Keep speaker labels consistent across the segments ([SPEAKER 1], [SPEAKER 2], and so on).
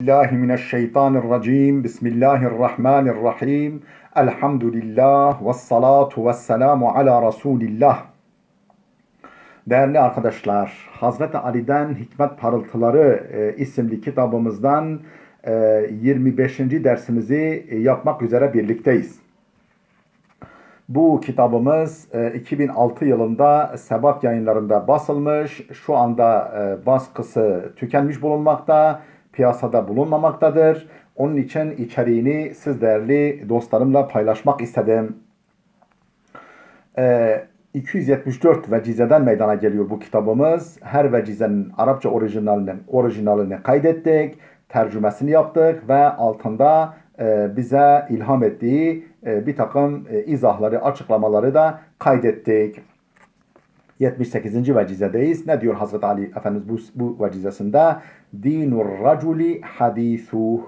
[SPEAKER 1] Bismillahirrahmanirrahim. Bismillahirrahmanirrahim. Elhamdülillah ve salatu ve selamu ala Resulillah. Değerli arkadaşlar, Hazreti Ali'den Hikmet Parıltıları isimli kitabımızdan 25. dersimizi yapmak üzere birlikteyiz. Bu kitabımız 2006 yılında Sebat Yayınları'nda basılmış. Şu anda baskısı tükenmiş bulunmakta, piyasada bulunmamaktadır. Onun için içeriğini siz değerli dostlarımla paylaşmak istedim. 274 vecizeden meydana geliyor bu kitabımız. Her vecizenin Arapça orijinalini kaydettik, tercümesini yaptık ve altında bize ilham ettiği bir takım izahları, açıklamaları da kaydettik. 78. vecizedeyiz. Ne diyor Hazreti Ali Efendimiz bu vecizesinde? Dinur raculi hadithuh.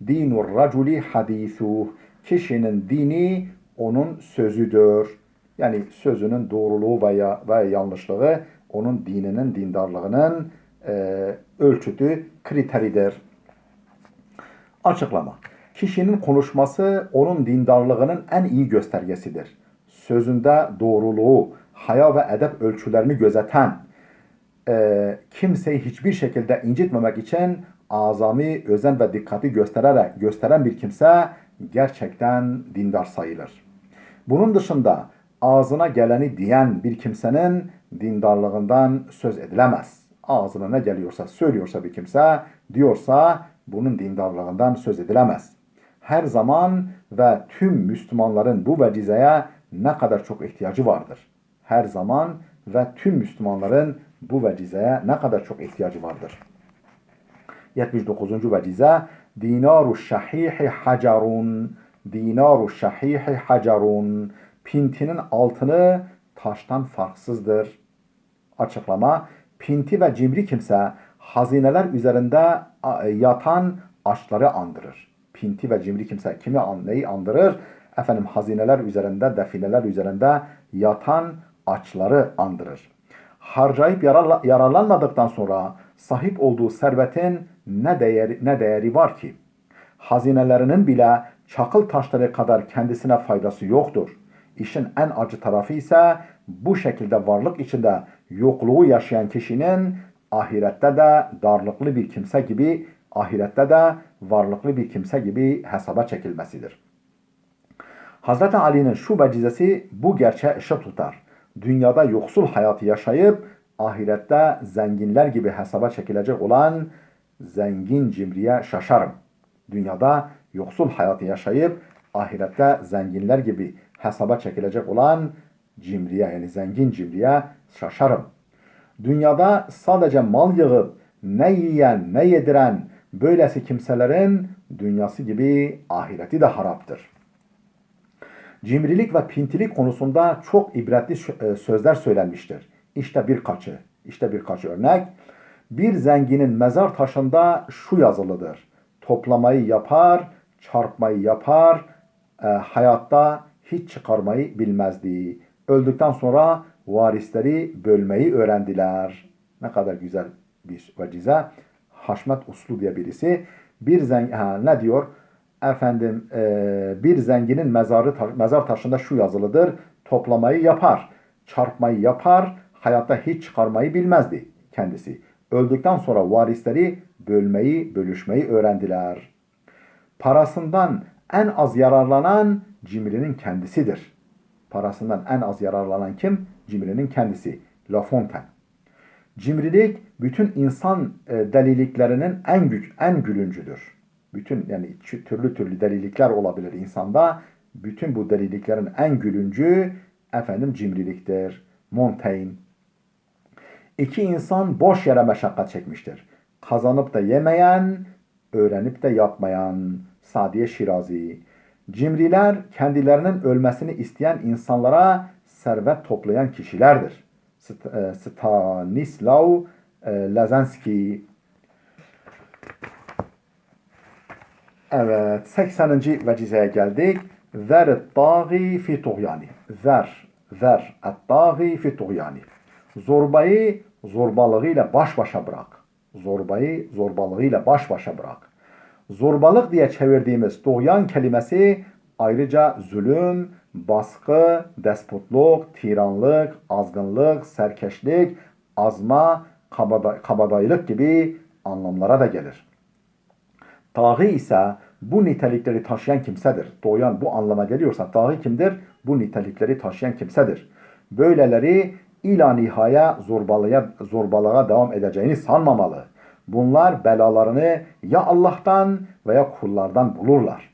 [SPEAKER 1] Dinur raculi hadithuh. Kişinin dini onun sözüdür. Yani sözünün doğruluğu veya yanlışlığı onun dininin, dindarlığının ölçütü, kriteridir. Açıklama. Kişinin konuşması onun dindarlığının en iyi göstergesidir. Sözünde doğruluğu, haya ve edep ölçülerini gözeten, kimseyi hiçbir şekilde incitmemek için azami özen ve dikkati gösteren bir kimse gerçekten dindar sayılır. Bunun dışında ağzına geleni diyen bir kimsenin dindarlığından söz edilemez. Ağzına ne geliyorsa, söylüyorsa bir kimse, diyorsa bunun dindarlığından söz edilemez. Her zaman ve tüm Müslümanların bu vecizeye ne kadar çok ihtiyacı vardır. Her zaman ve tüm Müslümanların bu vecizeye ne kadar çok ihtiyacı vardır. 79. vecize Dinaru şahihi hacarun. Dinaru şahihi hacarun. Pintinin altını taştan farksızdır. Açıklama. Pinti ve cimri kimse hazineler üzerinde yatan açları andırır. Pinti ve cimri kimse neyi andırır? Hazineler üzerinde, defineler üzerinde yatan açları andırır. Harcayıp yararlanmadıktan sonra sahip olduğu servetin ne değeri var ki? Hazinelerinin bile çakıl taşları kadar kendisine faydası yoktur. İşin en acı tarafı ise bu şekilde varlık içinde yokluğu yaşayan kişinin ahirette de varlıklı bir kimse gibi hesaba çekilmesidir. Hazreti Ali'nin şu vecizesi bu gerçeğe ışık tutar. Dünyada yoksul hayatı yaşayıp ahirette zenginler gibi hesaba çekilecek olan zengin cimriye şaşarım. Dünyada yoksul hayatı yaşayıp ahirette zenginler gibi hesaba çekilecek olan zengin cimriye şaşarım. Dünyada sadece mal yığıp ne yiyen ne yediren böylesi kimselerin dünyası gibi ahireti de haraptır. Cimrilik ve pintilik konusunda çok ibretli sözler söylenmiştir. İşte birkaçı örnek. Bir zenginin mezar taşında şu yazılıdır. Toplamayı yapar, çarpmayı yapar, hayatta hiç çıkarmayı bilmezdi. Öldükten sonra varisleri bölmeyi öğrendiler. Ne kadar güzel bir vecize. Haşmet Uslu diye birisi. Ne diyor? Bir zenginin mezar taşında şu yazılıdır. Toplamayı yapar, çarpmayı yapar, hayatta hiç çıkarmayı bilmezdi kendisi. Öldükten sonra varisleri bölüşmeyi öğrendiler. Parasından en az yararlanan cimrinin kendisidir. Parasından en az yararlanan kim? Cimrinin kendisi. La Fontaine. Cimrilik bütün insan deliliklerinin en gülüncüdür. Yani türlü delilikler olabilir insanda. Bütün bu deliliklerin en gülüncü cimriliktir. Montaigne. İki insan boş yere meşakkat çekmiştir. Kazanıp da yemeyen, öğrenip de yapmayan. Sadiye Şirazi. Cimriler kendilerinin ölmesini isteyen insanlara servet toplayan kişilerdir. Stanislaw Lazenski. Evet, 80. vecizeye geldik. Zer et-tâgî fî tuğyâni. Zer et-tâgî fî tuğyâni. Zorbayı zorbalığıyla baş başa bırak. Zorbalık diye çevirdiğimiz tuğyan kelimesi ayrıca zulüm, baskı, despotluk, tiranlık, azgınlık, serkeşlik, azma, kabadayılık gibi anlamlara da gelir. Taği ise bu nitelikleri taşıyan kimsedir. Doğuyan bu anlama geliyorsa taği kimdir? Bu nitelikleri taşıyan kimsedir. Böyleleri ila nihaya zorbalığa devam edeceğini sanmamalı. Bunlar belalarını ya Allah'tan veya kullardan bulurlar.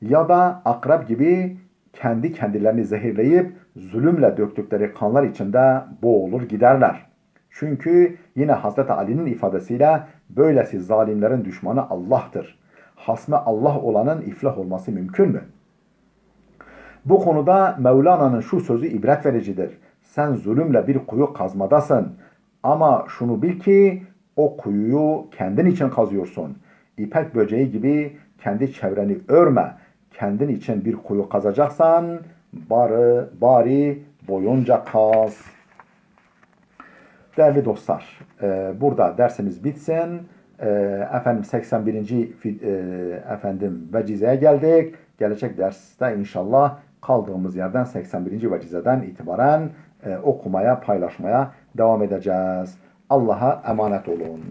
[SPEAKER 1] Ya da akrep gibi kendi kendilerini zehirleyip zulümle döktükleri kanlar içinde boğulur giderler. Çünkü yine Hazreti Ali'nin ifadesiyle böylesi zalimlerin düşmanı Allah'tır. Hasme Allah olanın iflah olması mümkün mü? Bu konuda Mevlana'nın şu sözü ibret vericidir. Sen zulümle bir kuyu kazmadasın. Ama şunu bil ki o kuyuyu kendin için kazıyorsun. İpek böceği gibi kendi çevreni örme. Kendin için bir kuyu kazacaksan bari boyunca kaz. Değerli dostlar, burada dersimiz bitsin. Efendim 81. Vecizeye geldik. Gelecek derste inşallah kaldığımız yerden 81. vecizeden itibaren okumaya, paylaşmaya devam edeceğiz. Allah'a emanet olun.